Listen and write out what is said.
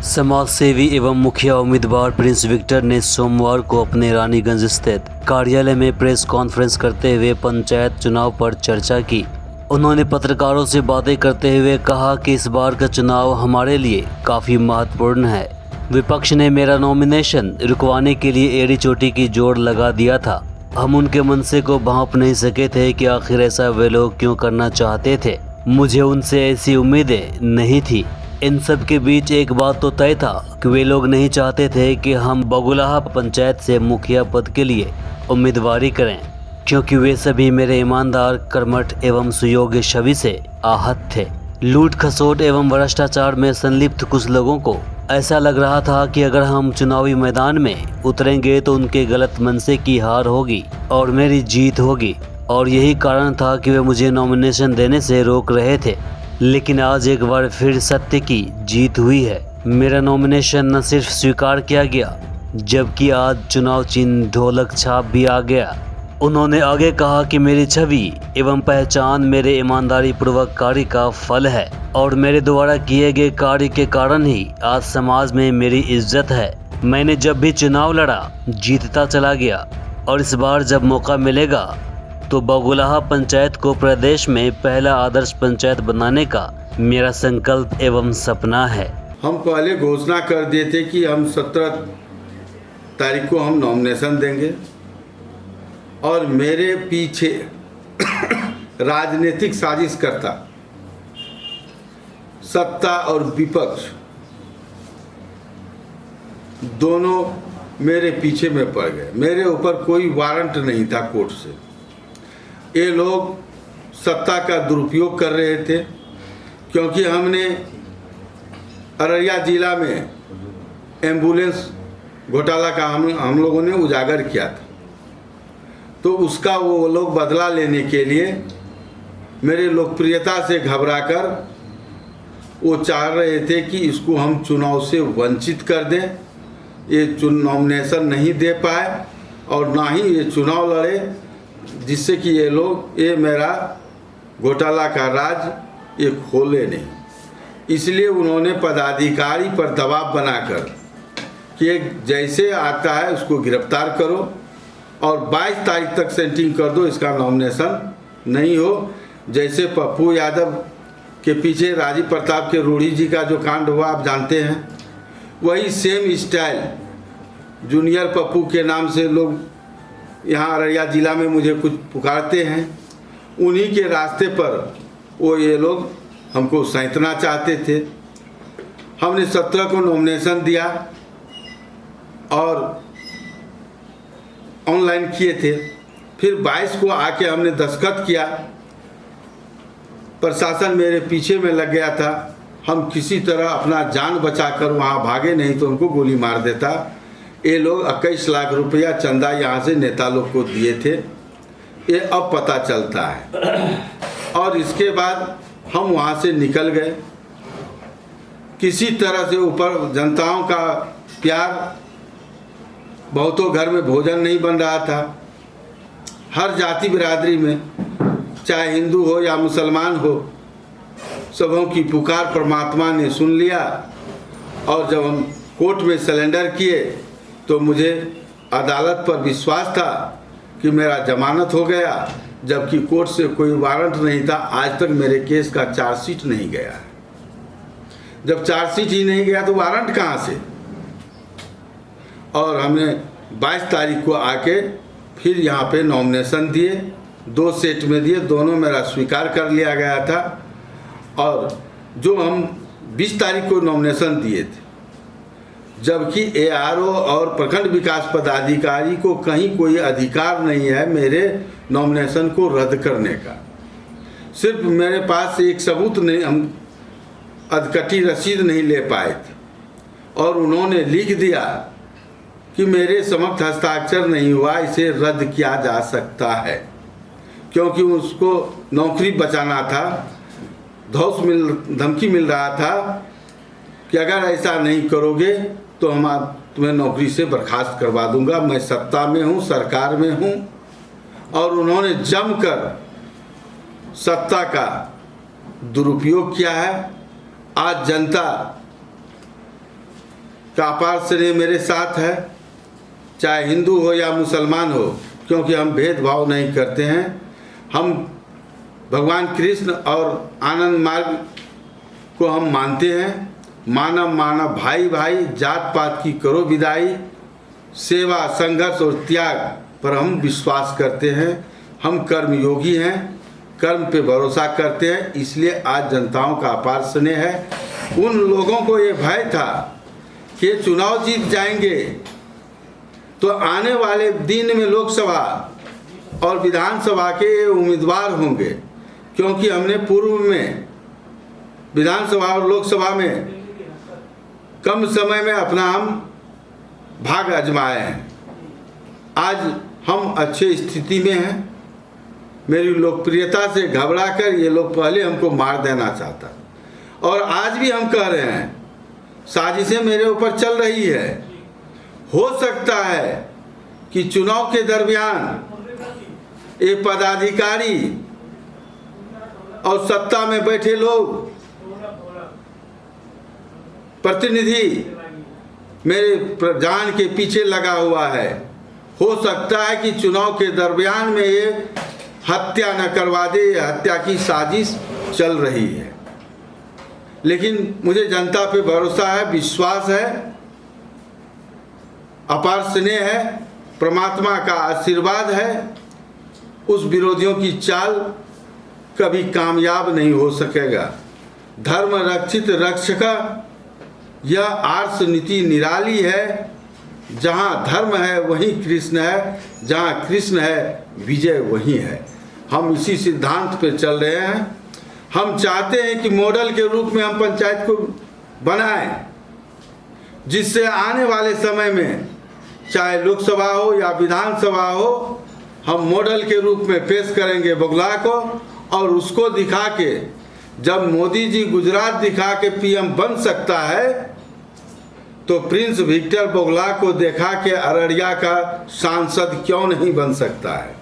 समाज सेवी एवं मुखिया उम्मीदवार प्रिंस विक्टर ने सोमवार को अपने रानीगंज स्थित कार्यालय में प्रेस कॉन्फ्रेंस करते हुए पंचायत चुनाव पर चर्चा की। उन्होंने पत्रकारों से बातें करते हुए कहा कि इस बार का चुनाव हमारे लिए काफ़ी महत्वपूर्ण है। विपक्ष ने मेरा नॉमिनेशन रुकवाने के लिए एड़ी चोटी की जोड़ लगा दिया था। हम उनके मनसे को भांप नहीं सके थे कि आखिर ऐसा वे लोग क्यों करना चाहते थे। मुझे उनसे ऐसी उम्मीदें नहीं थी। इन सब के बीच एक बात तो तय था कि वे लोग नहीं चाहते थे कि हम बगुलाहा पंचायत से मुखिया पद के लिए उम्मीदवारी करें, क्योंकि वे सभी मेरे ईमानदार, कर्मठ एवं सुयोग्य छवि से आहत थे। लूट खसोट एवं भ्रष्टाचार में संलिप्त कुछ लोगों को ऐसा लग रहा था कि अगर हम चुनावी मैदान में उतरेंगे तो उनके गलत मनसे की हार होगी और मेरी जीत होगी, और यही कारण था कि वे मुझे नॉमिनेशन देने से रोक रहे थे। लेकिन आज एक बार फिर सत्य की जीत हुई है। मेरा नॉमिनेशन न सिर्फ स्वीकार किया गया, जबकि आज चुनाव चिन्ह ढोलक छाप भी आ गया। उन्होंने आगे कहा कि मेरी छवि एवं पहचान मेरे ईमानदारी पूर्वक कार्य का फल है और मेरे द्वारा किए गए कार्य के कारण ही आज समाज में मेरी इज्जत है। मैंने जब भी चुनाव लड़ा जीतता चला गया, और इस बार जब मौका मिलेगा तो बगुलाहा पंचायत को प्रदेश में पहला आदर्श पंचायत बनाने का मेरा संकल्प एवं सपना है। हम पहले घोषणा कर दिए थे कि हम 17 तारीख को हम नॉमिनेशन देंगे, और मेरे पीछे राजनीतिक साजिश करता सत्ता और विपक्ष दोनों मेरे पीछे में पड़ गए। मेरे ऊपर कोई वारंट नहीं था कोर्ट से। ये लोग सत्ता का दुरुपयोग कर रहे थे, क्योंकि हमने अररिया जिला में एम्बुलेंस घोटाला का हम लोगों ने उजागर किया था। तो उसका वो लोग बदला लेने के लिए मेरे लोकप्रियता से घबराकर वो चाह रहे थे कि इसको हम चुनाव से वंचित कर दें, ये नॉमिनेशन नहीं दे पाए और ना ही ये चुनाव लड़े, जिससे कि ये लोग ये मेरा घोटाला का राज ये खोले नहीं। इसलिए उन्होंने पदाधिकारी पर दबाव बनाकर कि जैसे आता है उसको गिरफ्तार करो और 22 तारीख तक सेंटिंग कर दो, इसका नॉमिनेशन नहीं हो। जैसे पप्पू यादव के पीछे राजीव प्रताप के रूढ़ी जी का जो कांड हुआ आप जानते हैं, वही सेम स्टाइल जूनियर पप्पू के नाम से लोग यहाँ अररिया जिला में मुझे कुछ पुकारते हैं। उन्हीं के रास्ते पर वो ये लोग हमको सैंतना चाहते थे। हमने 17 को नॉमिनेशन दिया और ऑनलाइन किए थे। फिर 22 को आके हमने दस्तखत किया। प्रशासन मेरे पीछे में लग गया था। हम किसी तरह अपना जान बचाकर वहाँ भागे, नहीं तो उनको गोली मार देता। ये लोग 21 लाख रुपया चंदा यहाँ से नेता लोग को दिए थे, ये अब पता चलता है। और इसके बाद हम वहाँ से निकल गए। किसी तरह से ऊपर जनताओं का प्यार, बहुतों घर में भोजन नहीं बन रहा था। हर जाति बिरादरी में, चाहे हिंदू हो या मुसलमान हो, सबों की पुकार परमात्मा ने सुन लिया। और जब हम कोर्ट में सरेंडर किए तो मुझे अदालत पर विश्वास था कि मेरा जमानत हो गया, जबकि कोर्ट से कोई वारंट नहीं था। आज तक मेरे केस का चार्जशीट नहीं गया है। जब चार्जशीट ही नहीं गया तो वारंट कहाँ से? और हमने 22 तारीख को आके फिर यहाँ पे नॉमिनेशन दिए, 2 सेट में दिए, दोनों मेरा स्वीकार कर लिया गया था। और जो हम 20 तारीख को नॉमिनेशन दिए थे, जबकि ARO और प्रखंड विकास पदाधिकारी को कहीं कोई अधिकार नहीं है मेरे नॉमिनेशन को रद्द करने का। सिर्फ मेरे पास एक सबूत नहीं, हम अधकटी रसीद नहीं ले पाए थे, और उन्होंने लिख दिया कि मेरे समक्ष हस्ताक्षर नहीं हुआ, इसे रद्द किया जा सकता है, क्योंकि उसको नौकरी बचाना था। धमकी मिल रहा था कि अगर ऐसा नहीं करोगे तो हम तुम्हें नौकरी से बर्खास्त करवा दूंगा। मैं सत्ता में हूँ, सरकार में हूँ, और उन्होंने जमकर सत्ता का दुरुपयोग किया है। आज जनता का अपार स्नेह मेरे साथ है, चाहे हिंदू हो या मुसलमान हो, क्योंकि हम भेदभाव नहीं करते हैं। हम भगवान कृष्ण और आनंद मार्ग को हम मानते हैं। मानव मानव भाई भाई, जात पात की करो विदाई, सेवा संघर्ष और त्याग पर हम विश्वास करते हैं। हम कर्मयोगी हैं, कर्म पे भरोसा करते हैं, इसलिए आज जनताओं का अपार स्नेह है। उन लोगों को ये भय था कि चुनाव जीत जाएंगे तो आने वाले दिन में लोकसभा और विधानसभा के उम्मीदवार होंगे, क्योंकि हमने पूर्व में विधानसभा और लोकसभा में कम समय में अपना हम भाग आजमाए हैं। आज हम अच्छे स्थिति में हैं। मेरी लोकप्रियता से घबराकर ये लोग पहले हमको मार देना चाहता, और आज भी हम कह रहे हैं साजिशें मेरे ऊपर चल रही है। हो सकता है कि चुनाव के दरमियान ये पदाधिकारी और सत्ता में बैठे लोग प्रतिनिधि मेरे जान के पीछे लगा हुआ है। हो सकता है कि चुनाव के दरमियान में ये हत्या न करवा दे, हत्या की साजिश चल रही है। लेकिन मुझे जनता पे भरोसा है, विश्वास है, अपार स्नेह है, परमात्मा का आशीर्वाद है। उस विरोधियों की चाल कभी कामयाब नहीं हो सकेगा। धर्म रक्षित रक्षका, यह आर्ष नीति निराली है। जहाँ धर्म है वहीं कृष्ण है, जहाँ कृष्ण है विजय वहीं है। हम इसी सिद्धांत पे चल रहे हैं। हम चाहते हैं कि मॉडल के रूप में हम पंचायत को बनाएं, जिससे आने वाले समय में चाहे लोकसभा हो या विधानसभा हो, हम मॉडल के रूप में पेश करेंगे बगुला को, और उसको दिखा के जब मोदी जी गुजरात दिखा के पीएम बन सकता है, तो प्रिंस विक्टर बगुला को देखा के अररिया का सांसद क्यों नहीं बन सकता है।